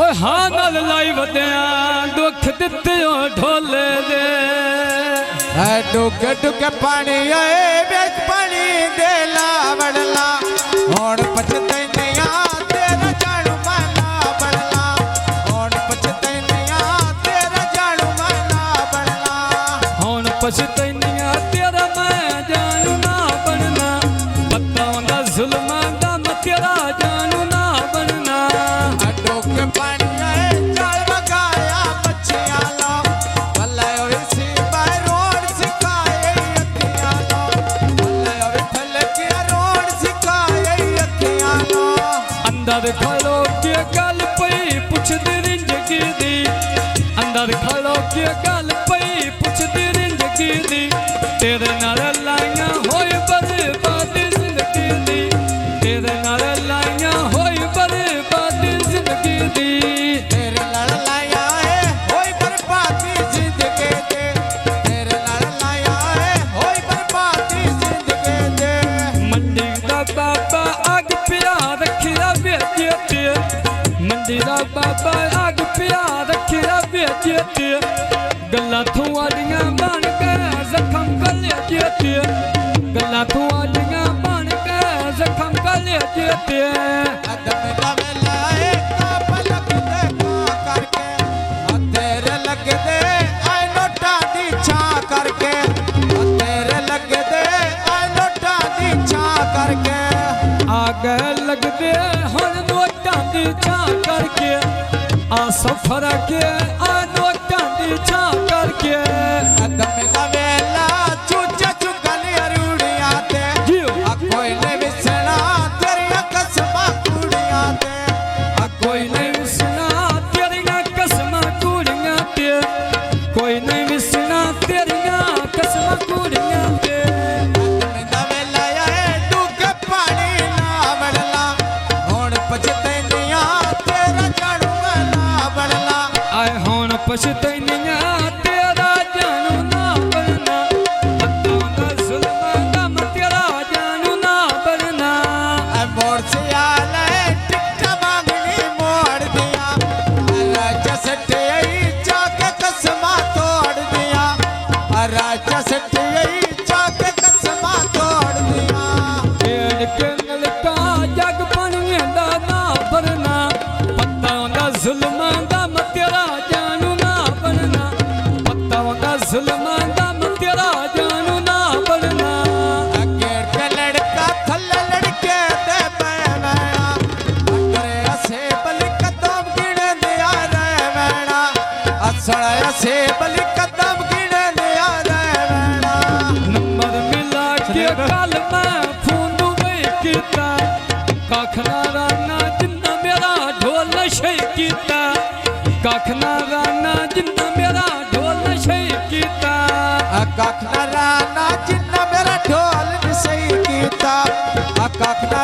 ओए हाँ गल लाई वद्या दुख दिते ढोले दे डुग डुग पानी आए बेच पानी दे लावड़ला होड़ पछतैनिया तेरा जाणू माना बड़ला होड़ पछतैनिया तेरा जाणू माना बड़ला होड़ पछतैनिया तेरा मैं जानू ना बनना बताऊंगा जुल्म दा मैं तेरा जानू ना बनना डुग पानी आए चाल बगाया बच्चियां लो भला होई सी बाय रोड सिखाए अखियां लो भला होई फलकिया रोड सिखाए अखियां लो अंदर खड़ो के गल पई पुछदी रिंजगी दी अंदर खड़ो के गल पई पुछदी रिंजगी दी तेरे नाल लाइयां होई बर्बादी जिंदगी दी तेरे नाल लाइयां होई बर्बादी जिंदगी दी तेरे नाल लाया है होई बर्बादी जिंदगी दे तेरे नाल लाया है होई बर्बादी जिंदगी दे मंडी दा बाबा आग पिया रखिया बेचे ते मंडी दा बाबा आग पिया रखिया बेचे ते गल्लां थुआड़ियां बन के जख्म गले ते गल्लां थुआड़ियां बन के जख्म गले ते अदम दा वेला है का पलक दे का करके तेरे लग दे आए नोटा दी छा करके तेरे लग दे आए नोटा दी छा करके आगे लगदे हुण नोटां दी छां करके आ सफर के आ नोटां दी छां करके अदम दा वेला चूचा चुगल अरूड़ियां ते आ कोई ने विसना तेरियां कसमां कुड़ियां ते कोई नहीं विसना तेरियां कसमां कुड़ियां ते कोई नहीं विसना तेरियां कसमां कुड़ियां ते दा वेला आए डुग पानी ना बड़ला होण पछतैनिया तेरा जाणू ना बड़ला आए हुण पछतैनियां तेरा जानू ना बनना बताऊंगा जुल्म दा मैं तेरा जानू ना बनना मोड़ से आले टिकटा मांगनी मोड़ दिया राजा सटे जाके कसमा तोड़ दिया राजा सटे जाके कसमा तोड़ दिया पेड़ के नलका जग पानी दा ना भरना बताऊंगा जुल्म दा मैं तेरा जानू ना बनना बताऊंगा जुल्म दा मैं तेरा जानू ना बनना गेट पे लड़का थल्ले लड़के दे बैना अकरे असे बलि कदम गिने दिया रे बैना असड़ा असे बलि कदम गिने दिया रे बैना नंबर मिला के कल मैं फोन वे कीता काखना राना जिन्ना मेरा ढोल नशे कीता काखना राना जिन्ना मेरा ढोल नशे कीता कखना राना जिन्ना मेरा ढोल सही कीता कखना